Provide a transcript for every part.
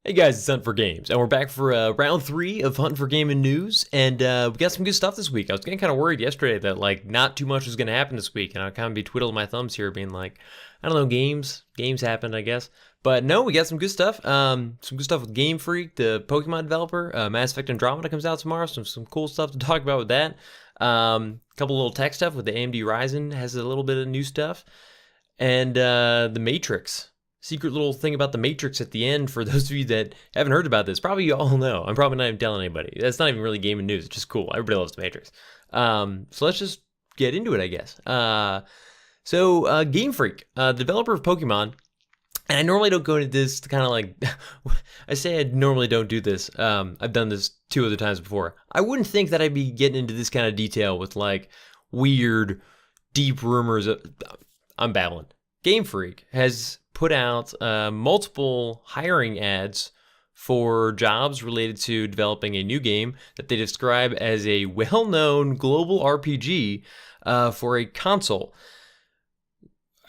Hey guys, it's Hunt for Games, and we're back for round 3 of Hunt for Gaming News, and we got some good stuff this week. I was getting kind of worried yesterday that not too much was going to happen this week, and I'd kind of be twiddling my thumbs here, being like, I don't know, games happened, I guess. But no, we got some good stuff. Some good stuff with Gamefreak, the Pokemon developer. Mass Effect Andromeda comes out tomorrow, some cool stuff to talk about with that. Couple little tech stuff with the AMD Rising has a little bit of new stuff, and the Matrix. Secret little thing about the Matrix at the end for those of you that haven't heard about this. Probably you all know. I'm probably not even telling anybody. That's not even really gaming news. It's just cool. Everybody loves the Matrix. So let's just get into it, I guess. Gamefreak, the developer of Pokemon, and I normally don't go into this kind of like, I say I normally don't do this. I've done this 2 other times before. I wouldn't think that I'd be getting into this kind of detail with like weird, deep rumors. I'm babbling. Gamefreak has put out multiple hiring ads for jobs related to developing a new game that they describe as a well-known global RPG for a console.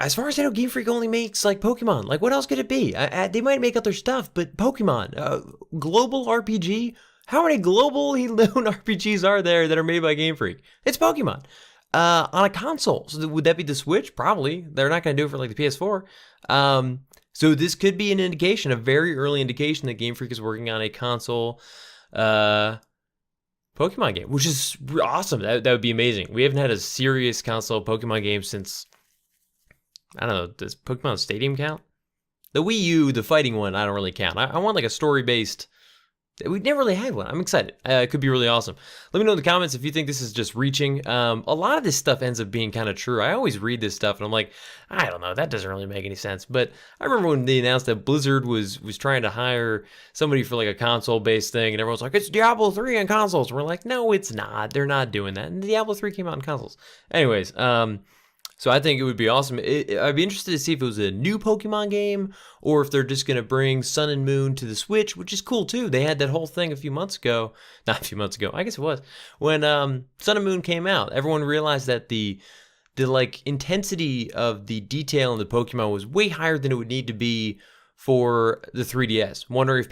As far as I know, Gamefreak only makes like Pokemon. Like, what else could it be? They might make other stuff, but Pokemon, global RPG. How many global known RPGs are there that are made by Gamefreak? It's Pokemon. On a console. So would that be the Switch? Probably. They're not going to do it for like the PS4. So this could be an indication, a very early indication that Game Freak is working on a console Pokemon game, which is awesome. That would be amazing. We haven't had a serious console Pokemon game since, I don't know, does Pokemon Stadium count? The Wii U, the fighting one, I don't really count. I want like a story-based. We've never really had one. I'm excited. It could be really awesome. Let me know in the comments if you think this is just reaching. A lot of this stuff ends up being kind of true. I always read this stuff and I'm like, I don't know, that doesn't really make any sense. But I remember when they announced that Blizzard was trying to hire somebody for like a console-based thing, and everyone's like, it's Diablo 3 on consoles. And we're like, no, it's not. They're not doing that. And Diablo 3 came out on consoles. Anyways, so I think it would be awesome. I'd be interested to see if it was a new Pokemon game or if they're just going to bring Sun and Moon to the Switch, which is cool too. They had that whole thing a few months ago. Not a few months ago. I guess it was. When Sun and Moon came out, everyone realized that the like intensity of the detail in the Pokemon was way higher than it would need to be for the 3DS. Wondering if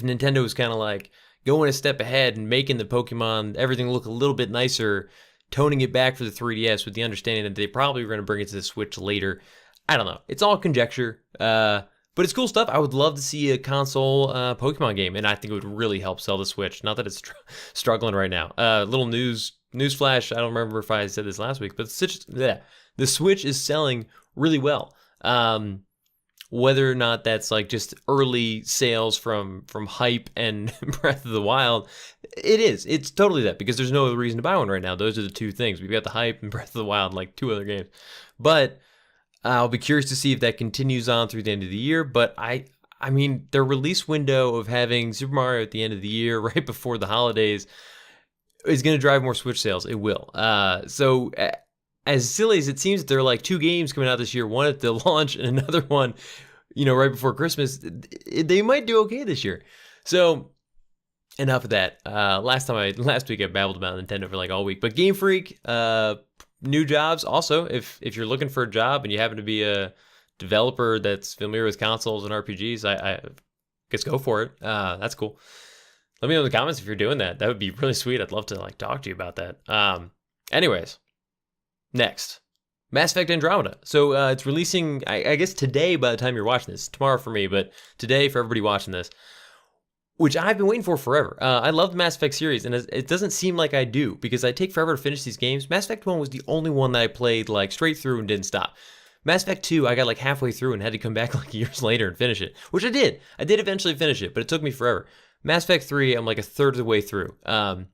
Nintendo was kind of like going a step ahead and making the Pokemon, everything look a little bit nicer, toning it back for the 3DS with the understanding that they probably were going to bring it to the Switch later. I don't know. It's all conjecture, but it's cool stuff. I would love to see a console Pokemon game, and I think it would really help sell the Switch. Not that it's struggling right now. Little newsflash. I don't remember if I said this last week, but the Switch is selling really well. Whether or not that's like just early sales from hype and Breath of the Wild, it is. It's totally that, because there's no other reason to buy one right now. Those are the 2 things. We've got the hype and Breath of the Wild, like 2 other games. But I'll be curious to see if that continues on through the end of the year. But I mean, their release window of having Super Mario at the end of the year, right before the holidays, is going to drive more Switch sales. It will. As silly as it seems, there are like 2 games coming out this year, one at the launch and another one, right before Christmas. They might do okay this year. So enough of that. Last week I babbled about Nintendo for like all week. But Game Freak, new jobs. Also, if you're looking for a job and you happen to be a developer that's familiar with consoles and RPGs, I guess go for it. That's cool. Let me know in the comments if you're doing that. That would be really sweet. I'd love to like talk to you about that. Anyways. Next, Mass Effect Andromeda. So it's releasing, I guess today by the time you're watching this. Tomorrow for me, but today for everybody watching this, which I've been waiting for forever. I love the Mass Effect series, and it doesn't seem like I do, because I take forever to finish these games. Mass Effect 1 was the only one that I played like straight through and didn't stop. Mass Effect 2, I got like halfway through and had to come back like years later and finish it, which I did. I did eventually finish it, but it took me forever. Mass Effect 3, I'm like a third of the way through. I've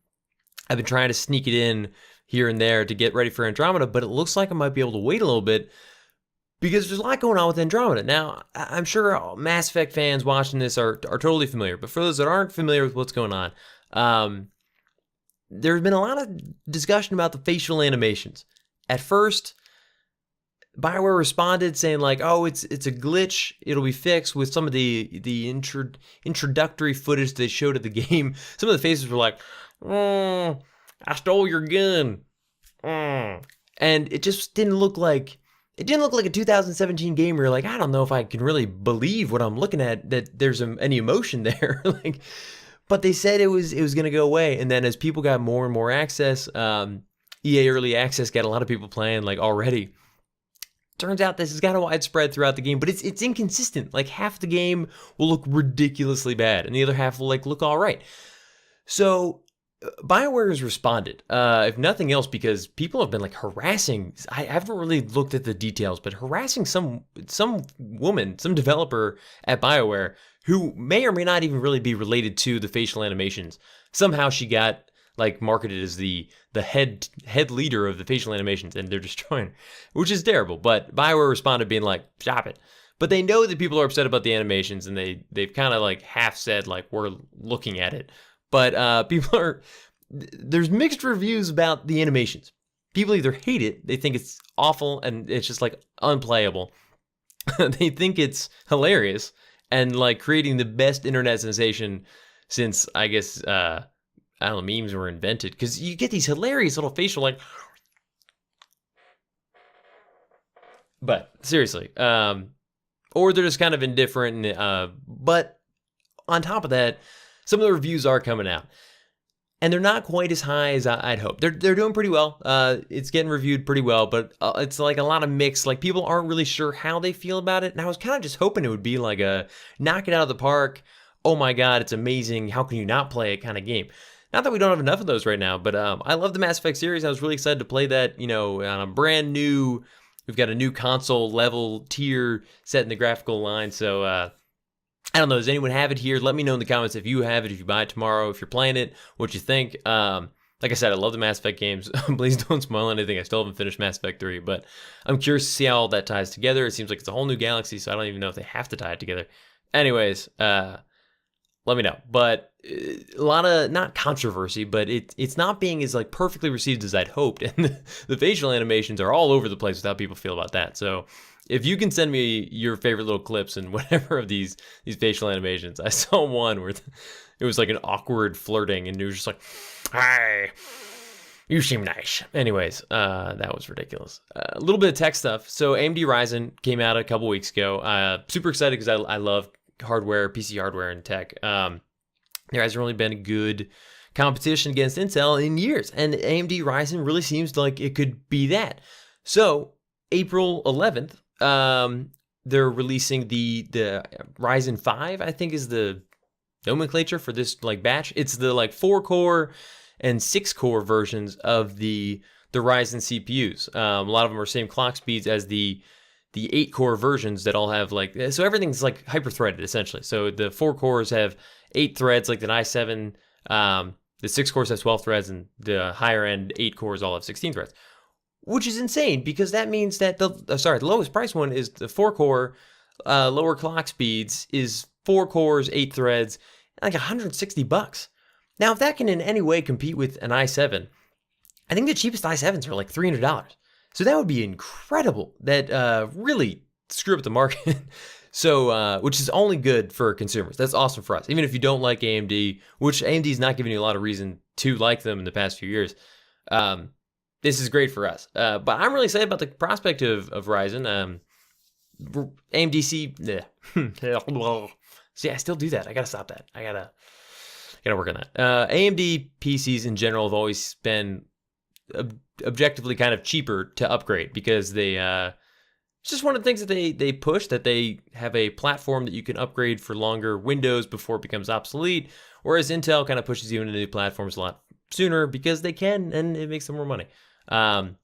been trying to sneak it in here and there to get ready for Andromeda, but it looks like I might be able to wait a little bit because there's a lot going on with Andromeda. Now, I'm sure Mass Effect fans watching this are totally familiar, but for those that aren't familiar with what's going on, there's been a lot of discussion about the facial animations. At first, BioWare responded saying like, oh, it's a glitch, it'll be fixed with some of the introductory footage they showed of the game. Some of the faces were like, I stole your gun. And it just didn't look like it didn't look like a 2017 game where you're like, I don't know if I can really believe what I'm looking at, that there's any emotion there. Like, but they said it was going to go away. And then as people got more and more access, EA Early Access got a lot of people playing like already. Turns out this is kind of widespread throughout the game, but it's inconsistent. Like half the game will look ridiculously bad and the other half will like look all right. So BioWare has responded, if nothing else, because people have been like harassing. I haven't really looked at the details, but harassing some woman, some developer at BioWare who may or may not even really be related to the facial animations. Somehow she got like marketed as the head leader of the facial animations, and they're destroying her, which is terrible. But BioWare responded being like, stop it. But they know that people are upset about the animations, and they've kind of like half said like, we're looking at it. But there's mixed reviews about the animations. People either hate it, they think it's awful and it's just like unplayable. They think it's hilarious and like creating the best internet sensation since, I guess, I don't know, memes were invented. Because you get these hilarious little facial like... But seriously, or they're just kind of indifferent. But on top of that, some of the reviews are coming out, and they're not quite as high as I'd hope. They're doing pretty well. It's getting reviewed pretty well, but it's like a lot of mix. Like people aren't really sure how they feel about it. And I was kind of just hoping it would be like a knock it out of the park. Oh my God, it's amazing. How can you not play it kind of game? Not that we don't have enough of those right now, but I love the Mass Effect series. I was really excited to play that, you know, on a brand new, we've got a new console level tier set in the graphical line. So, I don't know, does anyone have it here? Let me know in the comments if you have it, if you buy it tomorrow, if you're playing it, what you think. Like I said, I love the Mass Effect games. Please don't spoil anything. I still haven't finished Mass Effect 3, but I'm curious to see how all that ties together. It seems like it's a whole new galaxy, so I don't even know if they have to tie it together. Anyways, let me know. But a lot of, not controversy, but it's not being as like perfectly received as I'd hoped. And the facial animations are all over the place with how people feel about that. So if you can send me your favorite little clips and whatever of these facial animations. I saw one where it was like an awkward flirting and it was just like, hi, you seem nice. Anyways, that was ridiculous. A little bit of tech stuff. So AMD Ryzen came out a couple weeks ago. Super excited because I love hardware, PC hardware and tech. There hasn't really been a good competition against Intel in years. And AMD Ryzen really seems like it could be that. So April 11th, they're releasing the Ryzen 5, I think is the nomenclature for this like batch. It's the like 4-core and 6-core versions of the Ryzen CPUs. A lot of them are same clock speeds as the 8-core versions that all have like, so everything's like hyper-threaded essentially. So the 4 cores have 8 threads like the i7, the 6 cores have 12 threads, and the higher end 8 cores all have 16 threads. Which is insane because that means that the lowest price one is the 4-core, lower clock speeds is 4 cores, 8 threads, like $160. Now, if that can in any way compete with an i7, I think the cheapest i7s are like $300. So that would be incredible. That really screw up the market. So, which is only good for consumers. That's awesome for us. Even if you don't like AMD, which AMD is not giving you a lot of reason to like them in the past few years. This is great for us. But I'm really excited about the prospect of Ryzen. AMDC, see, I still do that. I gotta stop that. I gotta work on that. AMD PCs in general have always been objectively kind of cheaper to upgrade because they, it's just one of the things that they push, that they have a platform that you can upgrade for longer windows before it becomes obsolete, whereas Intel kind of pushes you into new platforms a lot sooner because they can, and it makes them more money. But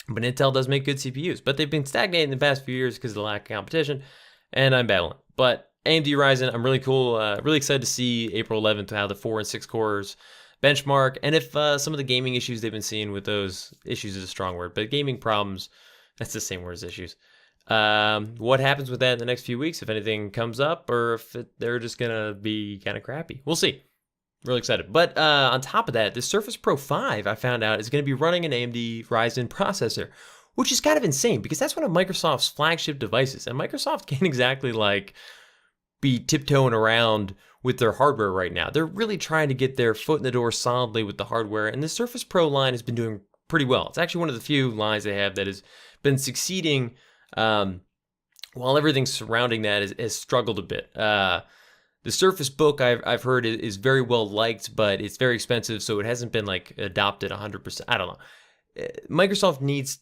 Intel does make good CPUs, but they've been stagnating in the past few years because of the lack of competition, and I'm battling. But AMD Ryzen, I'm really excited to see April 11th how the 4 and 6 cores benchmark, and if some of the gaming issues they've been seeing with those, issues is a strong word, but gaming problems, that's the same word as issues. What happens with that in the next few weeks, if anything comes up, or if they're just gonna be kind of crappy. We'll see. Really excited. But on top of that, the Surface Pro 5, I found out, is going to be running an AMD Ryzen processor, which is kind of insane because that's one of Microsoft's flagship devices. And Microsoft can't exactly like be tiptoeing around with their hardware right now. They're really trying to get their foot in the door solidly with the hardware. And the Surface Pro line has been doing pretty well. It's actually one of the few lines they have that has been succeeding while everything surrounding that has struggled a bit. The Surface Book I've heard is very well liked, but it's very expensive, so it hasn't been like adopted 100%. I don't know. Microsoft needs,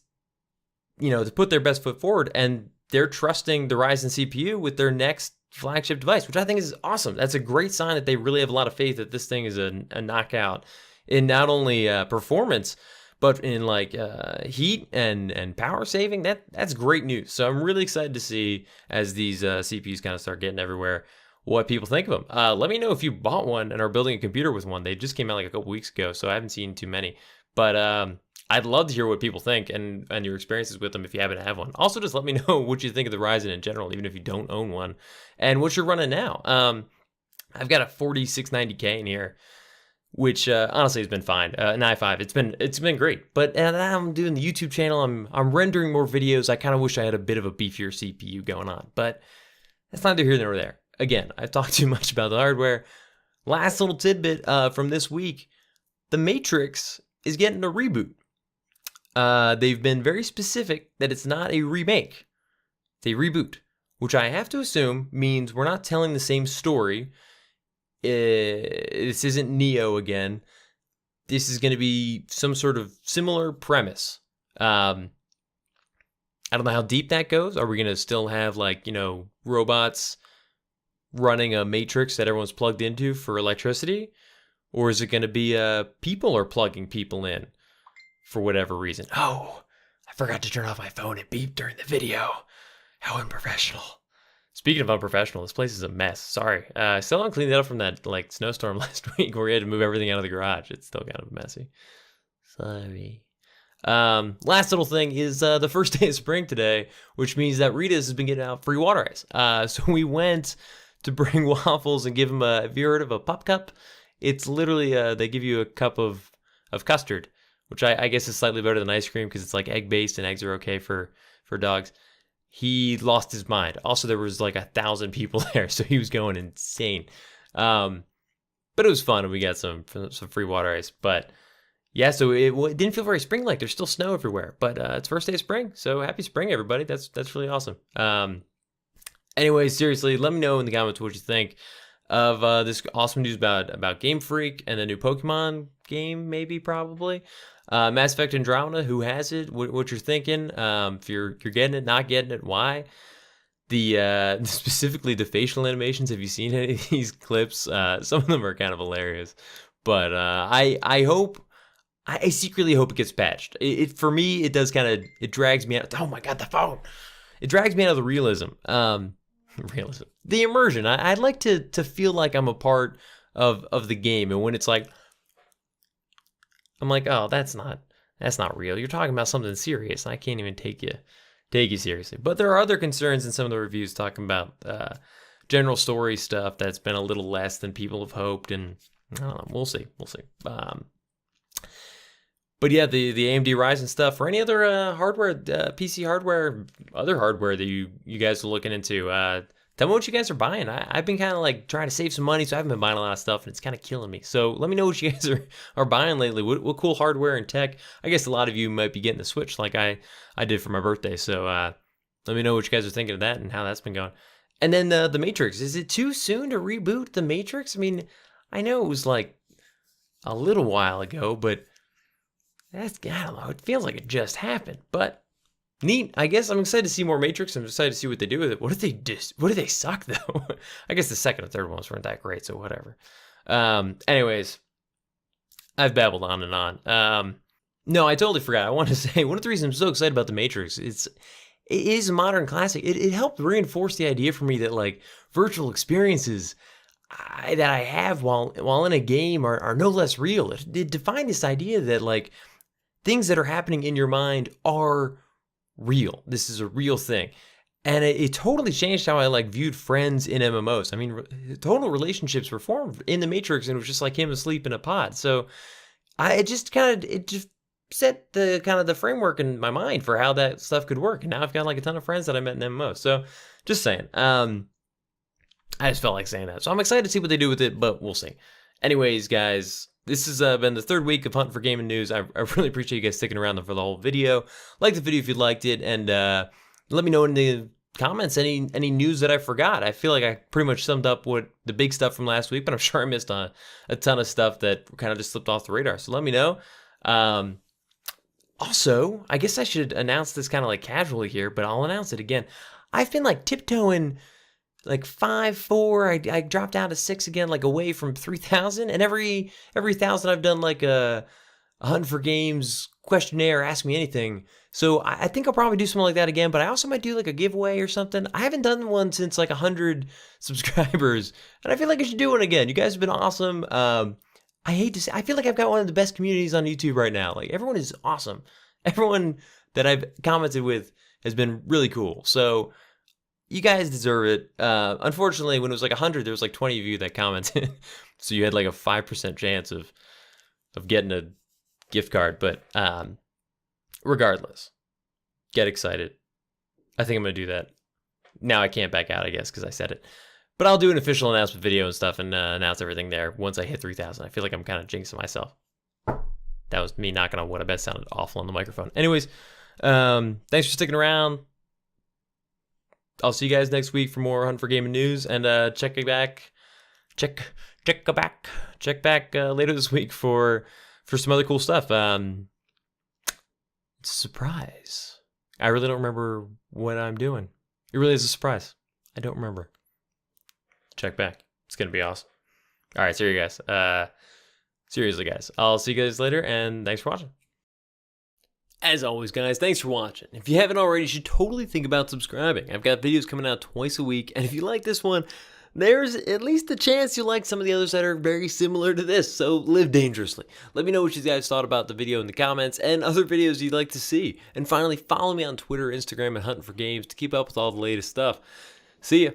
to put their best foot forward, and they're trusting the Ryzen CPU with their next flagship device, which I think is awesome. That's a great sign that they really have a lot of faith that this thing is a knockout in not only performance, but in like heat and power saving. That's great news. So I'm really excited to see as these CPUs kind of start getting everywhere, what people think of them. Let me know if you bought one and are building a computer with one. They just came out like a couple weeks ago, so I haven't seen too many. But I'd love to hear what people think and your experiences with them if you happen to have one. Also, just let me know what you think of the Ryzen in general, even if you don't own one, and what you're running now. I've got a 4690K in here, which honestly has been fine. An i5, it's been great. But I'm doing the YouTube channel. I'm rendering more videos. I kind of wish I had a bit of a beefier CPU going on, but that's neither here nor there. Again, I've talked too much about the hardware. Last little tidbit from this week: The Matrix is getting a reboot. They've been very specific that it's not a remake, it's a reboot, which I have to assume means we're not telling the same story. This isn't Neo again. This is going to be some sort of similar premise. I don't know how deep that goes. Are we going to still have robots running a matrix that everyone's plugged into for electricity? Or is it going to be people are plugging people in for whatever reason? Oh, I forgot to turn off my phone. It beeped during the video. How unprofessional. Speaking of unprofessional, this place is a mess. Sorry. I still haven't cleaned it up from that snowstorm last week where we had to move everything out of the garage. It's still kind of messy. Sorry. Last little thing is the first day of spring today, which means that Rita's has been getting out free water ice. So we went to bring waffles and give them have you heard of a pop cup? It's literally, they give you a cup of custard, which I guess is slightly better than ice cream because it's like egg-based and eggs are okay for dogs. He lost his mind. Also, there was like 1,000 people there, so he was going insane. But it was fun, and we got some free water ice. But yeah, so it didn't feel very spring-like. There's still snow everywhere, but it's first day of spring, so happy spring, everybody. That's really awesome. Anyway, seriously, let me know in the comments what you think of this awesome news about Gamefreak and the new Pokemon game, maybe, probably. Mass Effect Andromeda, who has it, what you're thinking, if you're getting it, not getting it, why. Specifically the facial animations, have you seen any of these clips? Some of them are kind of hilarious. But I secretly hope it gets patched. For me, it does it drags me out. Oh my god, the phone! It drags me out of the realism. The immersion. I'd like to feel like I'm a part of the game, and when it's like, I'm like, oh, that's not real. You're talking about something serious, and I can't even take you seriously. But there are other concerns in some of the reviews talking about general story stuff that's been a little less than people have hoped, and I don't know, we'll see. But yeah, the AMD Rising stuff, or any other hardware, PC hardware, other hardware that you guys are looking into, tell me what you guys are buying. I've been kind of trying to save some money, so I haven't been buying a lot of stuff, and it's kind of killing me. So let me know what you guys are buying lately. What cool hardware and tech? I guess a lot of you might be getting the Switch like I did for my birthday. So let me know what you guys are thinking of that and how that's been going. And then the Matrix. Is it too soon to reboot the Matrix? I mean, I know it was like a little while ago, but I don't know. It feels like it just happened, but neat. I guess I'm excited to see more Matrix. I'm excited to see what they do with it. What do they suck though? I guess the second and third ones weren't that great, so whatever. Anyways, I've babbled on and on. No, I totally forgot. I want to say one of the reasons I'm so excited about the Matrix. It is a modern classic. It helped reinforce the idea for me that virtual experiences that I have while in a game are no less real. It defined this idea that things that are happening in your mind are real. This is a real thing. And it totally changed how I viewed friends in MMOs. I mean, total relationships were formed in the Matrix, and it was just like him asleep in a pod. So it just set the framework in my mind for how that stuff could work. And now I've got a ton of friends that I met in MMOs. So just saying. I just felt like saying that. So I'm excited to see what they do with it, but we'll see. Anyways, guys, this has been the third week of Hunting for Gaming News. I really appreciate you guys sticking around for the whole video. Like the video if you liked it, and let me know in the comments any news that I forgot. I feel like I pretty much summed up what the big stuff from last week, but I'm sure I missed a ton of stuff that kind of just slipped off the radar. So let me know. Also, I guess I should announce this kind of like casually here, but I'll announce it again. I've been like tiptoeing like 5-4. I dropped down to 6 again, like away from 3,000. And every 1,000 I've done like a Hunt for Games questionnaire, ask me anything. So I think I'll probably do something like that again, but I also might do like a giveaway or something. I haven't done one since like 100 subscribers, and I feel like I should do one again. You guys have been awesome. I hate to say, I feel like I've got one of the best communities on YouTube right now. Like, everyone is awesome. Everyone that I've commented with has been really cool. So you guys deserve it. Unfortunately, when it was like 100, there was like 20 of you that commented. So you had like a 5% chance of getting a gift card. But regardless, get excited. I think I'm going to do that. Now I can't back out, I guess, because I said it. But I'll do an official announcement video and stuff and announce everything there once I hit 3,000. I feel like I'm kind of jinxing myself. That was me knocking on wood. I bet it sounded awful on the microphone. Anyways, thanks for sticking around. I'll see you guys next week for more Hunt for Gaming news, and check back later this week for some other cool stuff. It's a surprise. I really don't remember what I'm doing. It really is a surprise. I don't remember. Check back. It's gonna be awesome. All right, seriously, guys. Seriously, guys. I'll see you guys later, and thanks for watching. As always, guys, thanks for watching. If you haven't already, you should totally think about subscribing. I've got videos coming out twice a week, and if you like this one, there's at least a chance you'll like some of the others that are very similar to this, so live dangerously. Let me know what you guys thought about the video in the comments and other videos you'd like to see. And finally, follow me on Twitter, Instagram, and Huntin for Games to keep up with all the latest stuff. See ya.